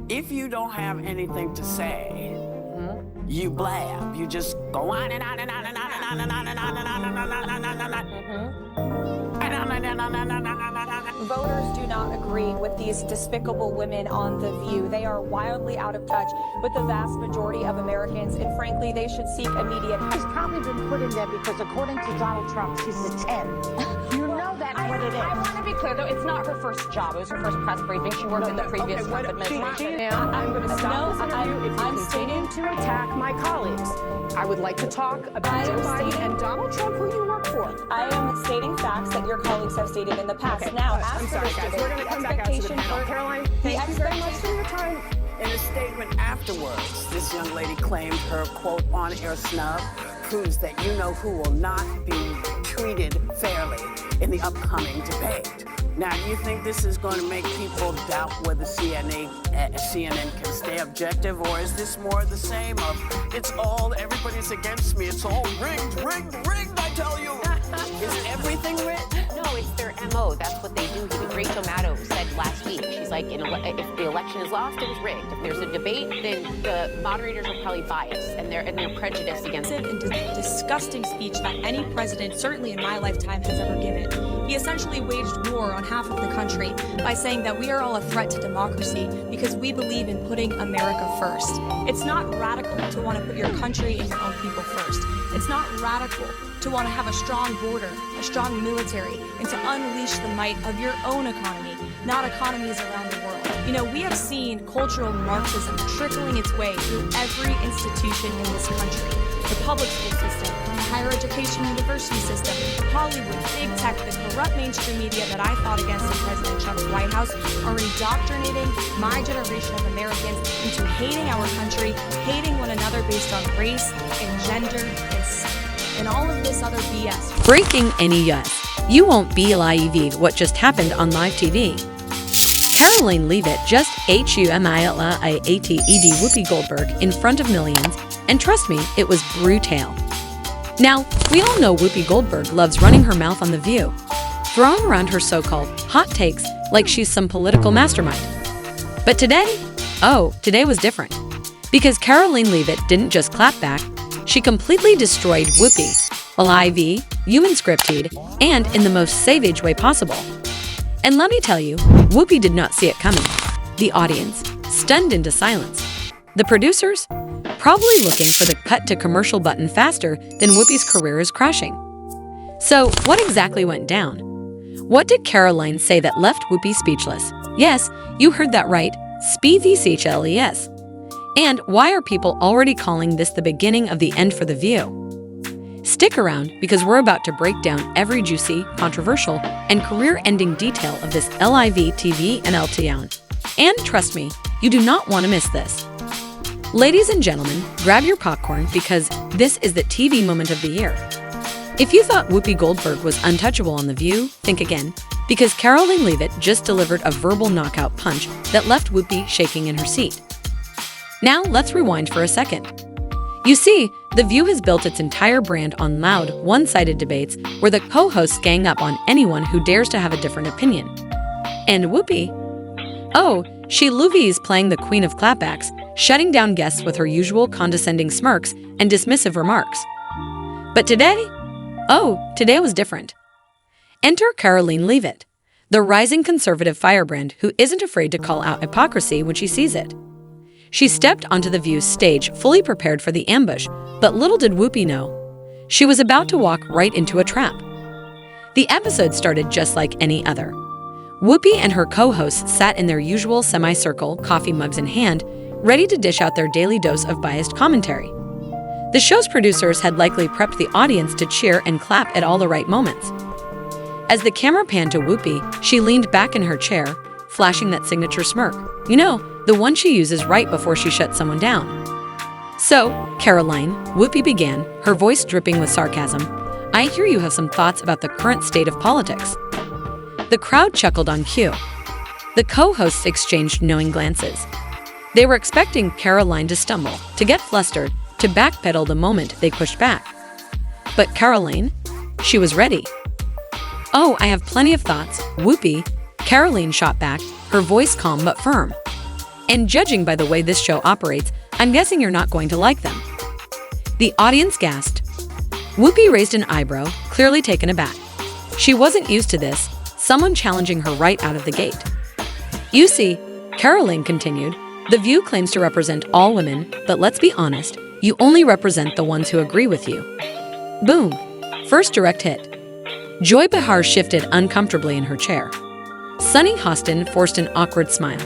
If you don't have anything to say, you blab. You just go on and on and on and on and on and on and on and on and on and on and on. Voters do not agree with these despicable women on The View. They are wildly out of touch with the vast majority of Americans, and frankly, they should seek immediate help. She's probably been put in there because, according to Donald Trump, she's a 10. You know that's what it is. I want to be clear, though, it's not her first job. It was her first press briefing. She worked in the previous Trump administration. I'm going to stop this interview if you continue to attack my colleagues. I would like to talk about Joe Biden and Donald Trump, who you work for. I am stating facts that your colleagues have stated in the past. Okay. Now, I'm sorry, guys. We're going to come back out to the panel. Caroline, thank you very much for your time. In a statement afterwards, this young lady claimed her, quote, on-air snub proves that you-know-who will not be treated fairly in the upcoming debate. Now, do you think this is going to make people doubt whether CNN can stay objective, or is this more the same of, everybody's against me, it's all rigged, I tell you. Is everything rigged? No, it's their MO. That's what they do. Rachel Maddow said last week, she's like, if the election is lost, it was rigged. If there's a debate, then the moderators are probably biased and they're prejudiced against it. And disgusting speech that any president, certainly in my lifetime, has ever given. He essentially waged war on half of the country by saying that we are all a threat to democracy because we believe in putting America first. It's not radical to want to put your country and your own people first. It's not radical to want to have a strong border, a strong military, and to unleash the might of your own economy, not economies around the world. You know, we have seen cultural Marxism trickling its way through every institution in this country. The public school system, the higher education university system, Hollywood, big tech, the corrupt mainstream media that I fought against in President Trump's White House are indoctrinating my generation of Americans into hating our country, hating one another based on race and gender and all of this other BS. Breaking NES. You won't believe what just happened on live TV. Karoline Leavitt just HUMILIATES Whoopi Goldberg in front of millions, and trust me, it was brutal. Now, we all know Whoopi Goldberg loves running her mouth on The View, throwing around her so-called hot takes like she's some political mastermind. But today was different. Because Karoline Leavitt didn't just clap back, she completely destroyed Whoopi, live, human scripted, and in the most savage way possible. And let me tell you, Whoopi did not see it coming. The audience, stunned into silence. The producers, probably looking for the cut to commercial button faster than Whoopi's career is crashing. So, what exactly went down? What did Karoline say that left Whoopi speechless? Yes, you heard that right, speechless. And why are people already calling this the beginning of the end for The View? Stick around because we're about to break down every juicy, controversial, and career-ending detail of this live TV and LTN. And trust me, you do not want to miss this. Ladies and gentlemen, grab your popcorn because this is the TV moment of the year. If you thought Whoopi Goldberg was untouchable on The View, think again, because Karoline Leavitt just delivered a verbal knockout punch that left Whoopi shaking in her seat. Now let's rewind for a second. You see, The View has built its entire brand on loud, one-sided debates where the co-hosts gang up on anyone who dares to have a different opinion. And Whoopi? Oh, she Louise playing the queen of clapbacks, shutting down guests with her usual condescending smirks and dismissive remarks. But today? Oh, today was different. Enter Karoline Leavitt, the rising conservative firebrand who isn't afraid to call out hypocrisy when she sees it. She stepped onto The View's stage fully prepared for the ambush, but little did Whoopi know. She was about to walk right into a trap. The episode started just like any other. Whoopi and her co-hosts sat in their usual semicircle, coffee mugs in hand, ready to dish out their daily dose of biased commentary. The show's producers had likely prepped the audience to cheer and clap at all the right moments. As the camera panned to Whoopi, she leaned back in her chair, flashing that signature smirk. You know, the one she uses right before she shuts someone down. So, Karoline, Whoopi began, her voice dripping with sarcasm. I hear you have some thoughts about the current state of politics. The crowd chuckled on cue. The co-hosts exchanged knowing glances. They were expecting Karoline to stumble, to get flustered, to backpedal the moment they pushed back. But Karoline, she was ready. Oh, I have plenty of thoughts, Whoopi, Karoline shot back, her voice calm but firm. And judging by the way this show operates, I'm guessing you're not going to like them. The audience gasped. Whoopi raised an eyebrow, clearly taken aback. She wasn't used to this, someone challenging her right out of the gate. You see, Karoline continued, the View claims to represent all women, but let's be honest, you only represent the ones who agree with you. Boom. First direct hit. Joy Behar shifted uncomfortably in her chair. Sunny Hostin forced an awkward smile.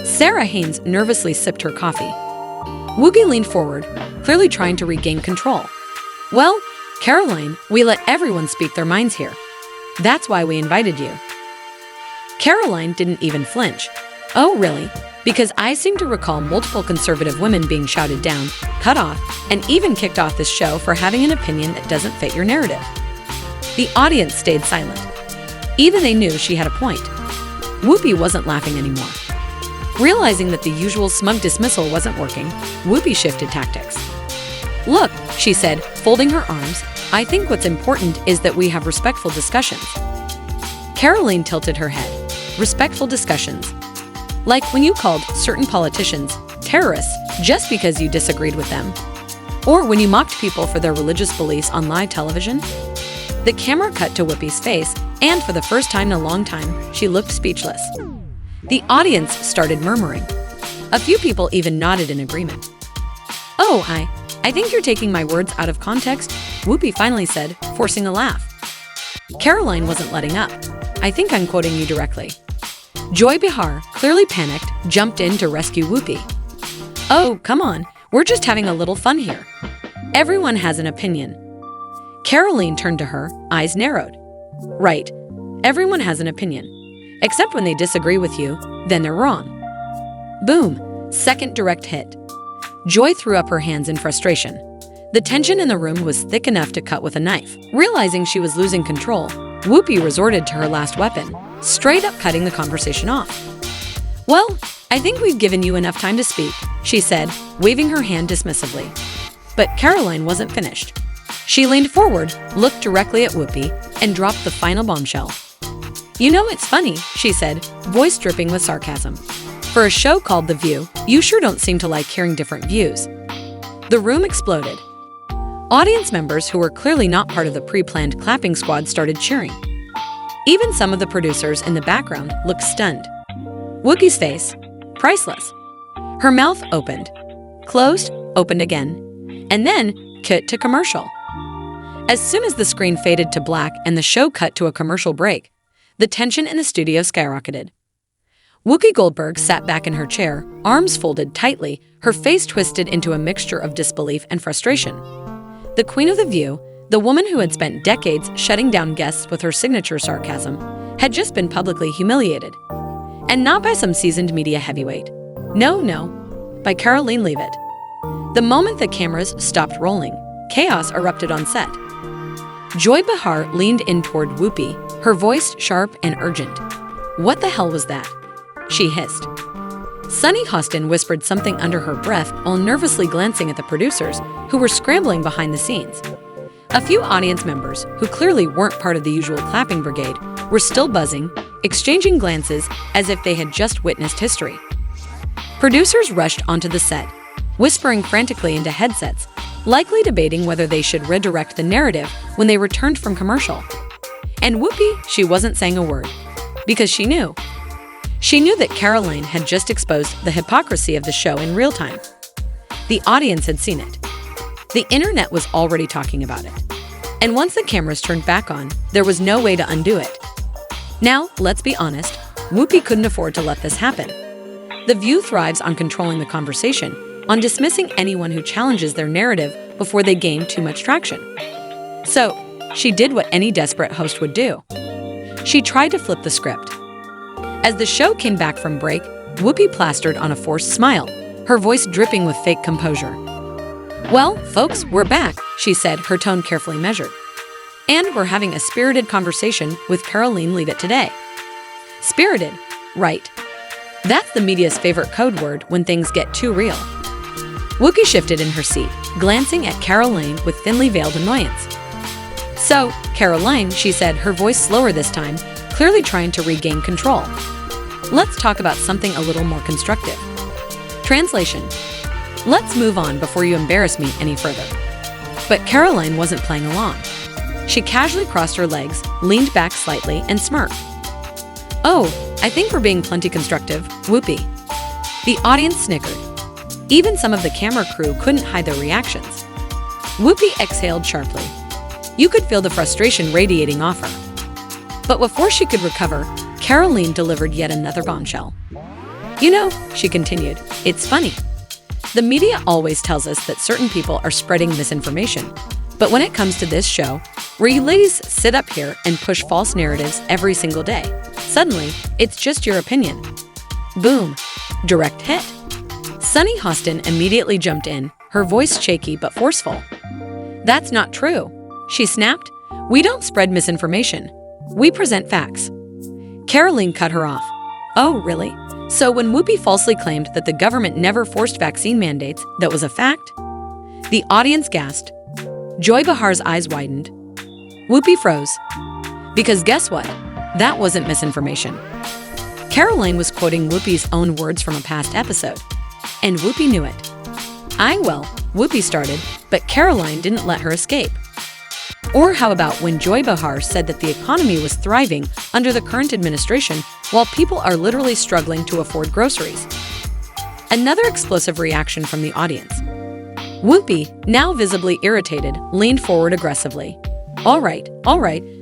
Sarah Haynes nervously sipped her coffee. Whoopi leaned forward, clearly trying to regain control. Well, Karoline, we let everyone speak their minds here. That's why we invited you. Karoline didn't even flinch. Oh, really? Because I seem to recall multiple conservative women being shouted down, cut off, and even kicked off this show for having an opinion that doesn't fit your narrative. The audience stayed silent. Even they knew she had a point. Whoopi wasn't laughing anymore. Realizing that the usual smug dismissal wasn't working, Whoopi shifted tactics. Look, she said, folding her arms, I think what's important is that we have respectful discussions. Karoline tilted her head. Respectful discussions. Like when you called certain politicians terrorists just because you disagreed with them. Or when you mocked people for their religious beliefs on live television. The camera cut to Whoopi's face, and for the first time in a long time, she looked speechless. The audience started murmuring. A few people even nodded in agreement. Oh, I think you're taking my words out of context, Whoopi finally said, forcing a laugh. Karoline wasn't letting up. I think I'm quoting you directly. Joy Behar, clearly panicked, jumped in to rescue Whoopi. Oh, come on, we're just having a little fun here. Everyone has an opinion. Karoline turned to her, eyes narrowed. Right, everyone has an opinion. Except when they disagree with you, then they're wrong. Boom, second direct hit. Joy threw up her hands in frustration. The tension in the room was thick enough to cut with a knife. Realizing she was losing control, Whoopi resorted to her last weapon, straight up cutting the conversation off. Well, I think we've given you enough time to speak, she said, waving her hand dismissively. But Karoline wasn't finished. She leaned forward, looked directly at Whoopi, and dropped the final bombshell. You know, it's funny, she said, voice dripping with sarcasm. For a show called The View, you sure don't seem to like hearing different views. The room exploded. Audience members who were clearly not part of the pre-planned clapping squad started cheering. Even some of the producers in the background looked stunned. Wookie's face, priceless. Her mouth opened, closed, opened again, and then cut to commercial. As soon as the screen faded to black and the show cut to a commercial break, the tension in the studio skyrocketed. Whoopi Goldberg sat back in her chair, arms folded tightly, her face twisted into a mixture of disbelief and frustration. The Queen of the View, the woman who had spent decades shutting down guests with her signature sarcasm, had just been publicly humiliated. And not by some seasoned media heavyweight. No, by Karoline Leavitt. The moment the cameras stopped rolling, chaos erupted on set. Joy Behar leaned in toward Whoopi, her voice sharp and urgent. What the hell was that? She hissed. Sunny Hostin whispered something under her breath while nervously glancing at the producers, who were scrambling behind the scenes. A few audience members, who clearly weren't part of the usual clapping brigade, were still buzzing, exchanging glances as if they had just witnessed history. Producers rushed onto the set, whispering frantically into headsets, likely debating whether they should redirect the narrative when they returned from commercial. And Whoopi, she wasn't saying a word, because she knew. She knew that Karoline had just exposed the hypocrisy of the show in real time. The audience had seen it. The internet was already talking about it. And once the cameras turned back on, there was no way to undo it. Now, let's be honest, Whoopi couldn't afford to let this happen. The View thrives on controlling the conversation, on dismissing anyone who challenges their narrative before they gain too much traction. So, she did what any desperate host would do. She tried to flip the script. As the show came back from break, Whoopi plastered on a forced smile, her voice dripping with fake composure. Well, folks, we're back, she said, her tone carefully measured. And we're having a spirited conversation with Karoline Leavitt today. Spirited, right. That's the media's favorite code word when things get too real. Whoopi shifted in her seat, glancing at Karoline with thinly veiled annoyance. So, Karoline, she said, her voice slower this time, clearly trying to regain control. Let's talk about something a little more constructive. Translation. Let's move on before you embarrass me any further. But Karoline wasn't playing along. She casually crossed her legs, leaned back slightly, and smirked. "Oh, I think we're being plenty constructive, Whoopi." The audience snickered. Even some of the camera crew couldn't hide their reactions. Whoopi exhaled sharply. You could feel the frustration radiating off her. But before she could recover, Karoline delivered yet another bombshell. "You know," she continued, "it's funny. The media always tells us that certain people are spreading misinformation. But when it comes to this show, where you ladies sit up here and push false narratives every single day, suddenly, it's just your opinion." Boom. Direct hit. Sunny Hostin immediately jumped in, her voice shaky but forceful. "That's not true," she snapped. "We don't spread misinformation. We present facts." Karoline cut her off. "Oh, really? So when Whoopi falsely claimed that the government never forced vaccine mandates, that was a fact?" The audience gasped. Joy Bahar's eyes widened. Whoopi froze. Because guess what? That wasn't misinformation. Karoline was quoting Whoopi's own words from a past episode. And Whoopi knew it. Whoopi started, but Karoline didn't let her escape. Or how about when Joy Bahar said that the economy was thriving under the current administration while people are literally struggling to afford groceries? Another explosive reaction from the audience. Whoopi, now visibly irritated, leaned forward aggressively. All right,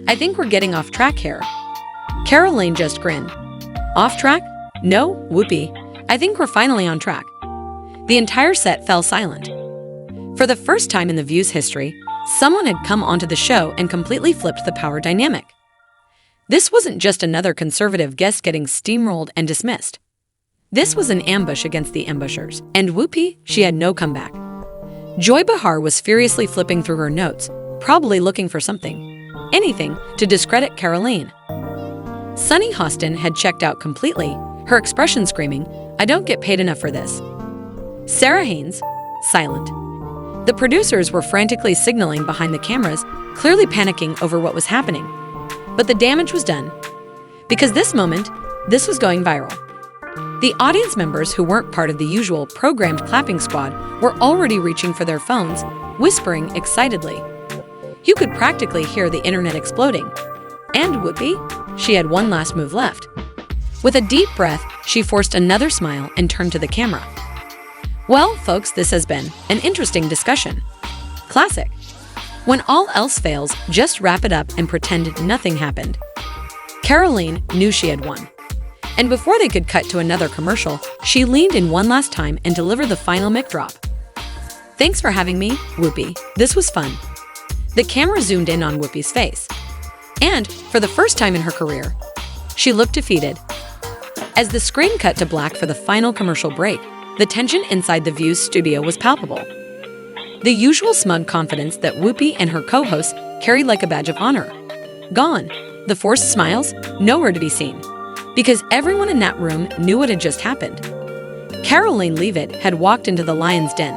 I think we're getting off track here." Karoline just grinned. "Off track? No, Whoopi. I think we're finally on track." The entire set fell silent. For the first time in The View's history, someone had come onto the show and completely flipped the power dynamic. This wasn't just another conservative guest getting steamrolled and dismissed. This was an ambush against the ambushers, and Whoopi, she had no comeback. Joy Bahar was furiously flipping through her notes, probably looking for anything, to discredit Karoline. Sunny Hostin had checked out completely, her expression screaming, "I don't get paid enough for this." Sarah Haynes, silent. The producers were frantically signaling behind the cameras, clearly panicking over what was happening. But the damage was done. Because this was going viral. The audience members who weren't part of the usual programmed clapping squad were already reaching for their phones, whispering excitedly. You could practically hear the internet exploding. And Whoopi? She had one last move left. With a deep breath, she forced another smile and turned to the camera. "Well, folks, this has been an interesting discussion. Classic. When all else fails, just wrap it up and pretend nothing happened." Karoline knew she had won. And before they could cut to another commercial, she leaned in one last time and delivered the final mic drop. "Thanks for having me, Whoopi. This was fun." The camera zoomed in on Whoopi's face. And, for the first time in her career, she looked defeated. As the screen cut to black for the final commercial break, the tension inside The View's studio was palpable. The usual smug confidence that Whoopi and her co-hosts carried like a badge of honor. Gone. The forced smiles, nowhere to be seen. Because everyone in that room knew what had just happened. Karoline Leavitt had walked into the lion's den,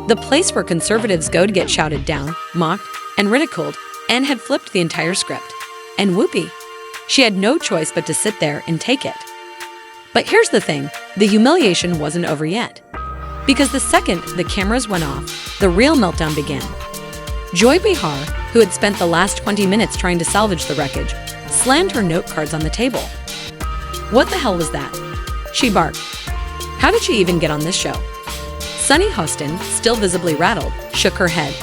the place where conservatives go to get shouted down, mocked, and ridiculed, and had flipped the entire script. And Whoopi, she had no choice but to sit there and take it. But here's the thing, the humiliation wasn't over yet. Because the second the cameras went off, the real meltdown began. Joy Behar, who had spent the last 20 minutes trying to salvage the wreckage, slammed her note cards on the table. "What the hell was that?" she barked. "How did she even get on this show?" Sunny Hostin, still visibly rattled, shook her head.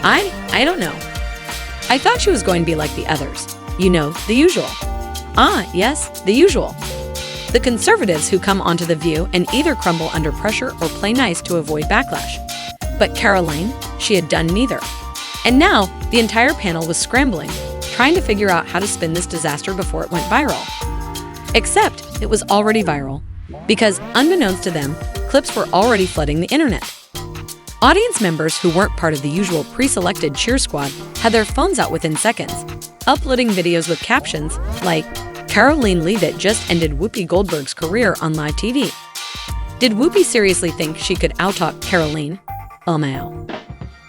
I don't know. I thought she was going to be like the others. You know, the usual." "Ah, yes, the usual. The conservatives who come onto The View and either crumble under pressure or play nice to avoid backlash." But Karoline, she had done neither. And now, the entire panel was scrambling, trying to figure out how to spin this disaster before it went viral. Except, it was already viral. Because, unbeknownst to them, clips were already flooding the internet. Audience members who weren't part of the usual pre-selected cheer squad had their phones out within seconds, uploading videos with captions like, "Karoline Leavitt just ended Whoopi Goldberg's career on live TV." Did Whoopi seriously think she could out-talk Karoline? LMAO.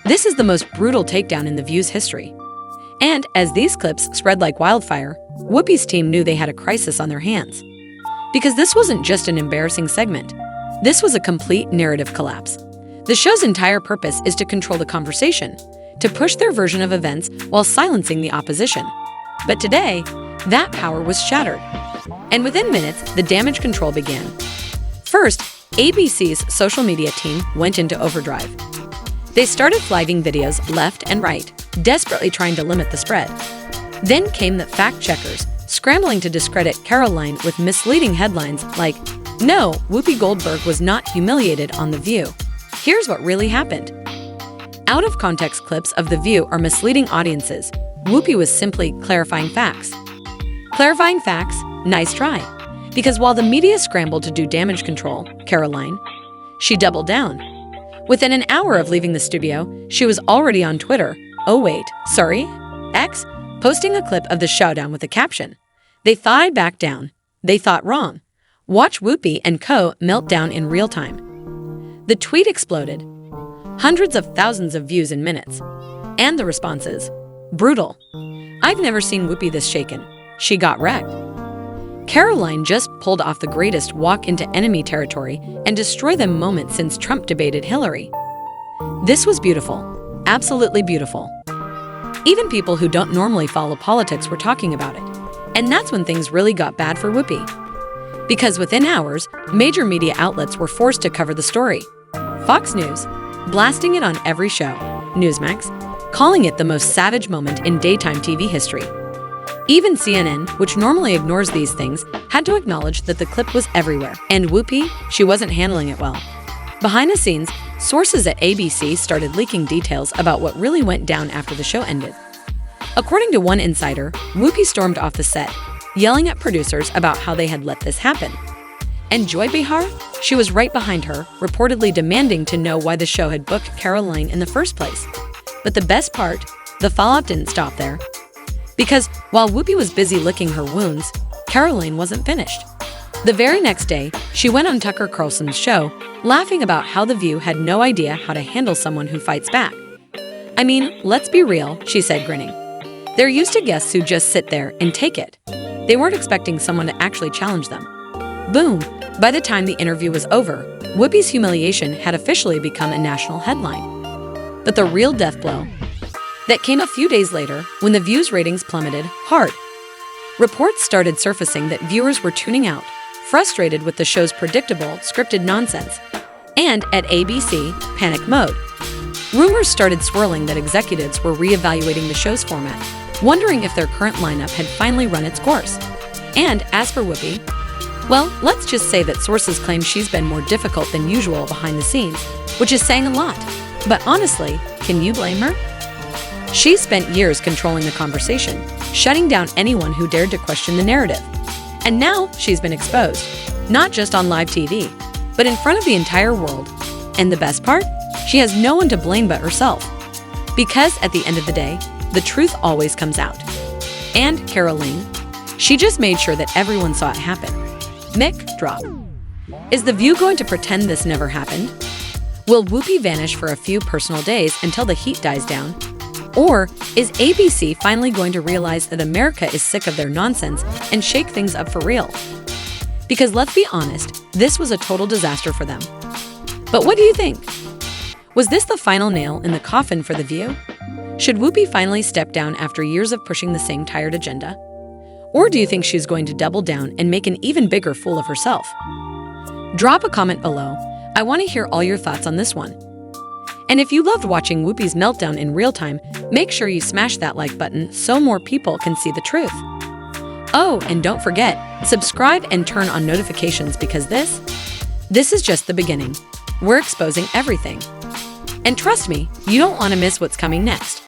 This is the most brutal takedown in The View's history. And as these clips spread like wildfire, Whoopi's team knew they had a crisis on their hands. Because this wasn't just an embarrassing segment. This was a complete narrative collapse. The show's entire purpose is to control the conversation, to push their version of events while silencing the opposition. But today, that power was shattered. And within minutes, the damage control began. First, ABC's social media team went into overdrive. They started flagging videos left and right, desperately trying to limit the spread. Then came the fact-checkers, scrambling to discredit Karoline with misleading headlines like, "No, Whoopi Goldberg was not humiliated on The View. Here's what really happened." Out-of-context clips of The View are misleading audiences. Whoopi was simply clarifying facts. Clarifying facts? Nice try. Because while the media scrambled to do damage control, Karoline, she doubled down. Within an hour of leaving the studio, she was already on Twitter, X, posting a clip of the showdown with the caption, "They thought I'd back down. They thought wrong. Watch Whoopi and co. melt down in real time." The tweet exploded. Hundreds of thousands of views in minutes. And the responses, brutal. "I've never seen Whoopi this shaken. She got wrecked." Karoline just pulled off the greatest walk into enemy territory and destroy them moment since Trump debated Hillary. This was beautiful. Absolutely beautiful. Even people who don't normally follow politics were talking about it. And that's when things really got bad for Whoopi. Because within hours, major media outlets were forced to cover the story. Fox News, blasting it on every show. Newsmax, calling it the most savage moment in daytime TV history. Even CNN, which normally ignores these things, had to acknowledge that the clip was everywhere. And Whoopi, she wasn't handling it well. Behind the scenes, sources at ABC started leaking details about what really went down after the show ended. According to one insider, Whoopi stormed off the set, yelling at producers about how they had let this happen. And Joy Behar? She was right behind her, reportedly demanding to know why the show had booked Karoline in the first place. But the best part, the fallout didn't stop there. Because while Whoopi was busy licking her wounds, Karoline wasn't finished. The very next day, she went on Tucker Carlson's show, laughing about how The View had no idea how to handle someone who fights back. "I mean, let's be real," she said, grinning. "They're used to guests who just sit there and take it. They weren't expecting someone to actually challenge them." Boom! By the time the interview was over, Whoopi's humiliation had officially become a national headline. But the real death blow, that came a few days later when The View's ratings plummeted hard. Reports started surfacing that viewers were tuning out, frustrated with the show's predictable, scripted nonsense. And at ABC, panic mode. Rumors started swirling that executives were reevaluating the show's format, wondering if their current lineup had finally run its course. And as for Whoopi, well, let's just say that sources claim she's been more difficult than usual behind the scenes, which is saying a lot. But honestly, can you blame her? She spent years controlling the conversation, shutting down anyone who dared to question the narrative. And now she's been exposed, not just on live TV, but in front of the entire world. And the best part? She has no one to blame but herself. Because at the end of the day, the truth always comes out. And Karoline, she just made sure that everyone saw it happen. Mic drop. Is The View going to pretend this never happened? Will Whoopi vanish for a few personal days until the heat dies down? Or is ABC finally going to realize that America is sick of their nonsense and shake things up for real? Because let's be honest, this was a total disaster for them. But what do you think? Was this the final nail in the coffin for The View? Should Whoopi finally step down after years of pushing the same tired agenda? Or do you think she's going to double down and make an even bigger fool of herself? Drop a comment below. I want to hear all your thoughts on this one. And if you loved watching Whoopi's meltdown in real time, make sure you smash that like button so more people can see the truth. Oh, and don't forget, subscribe and turn on notifications because this is just the beginning. We're exposing everything. And trust me, you don't want to miss what's coming next.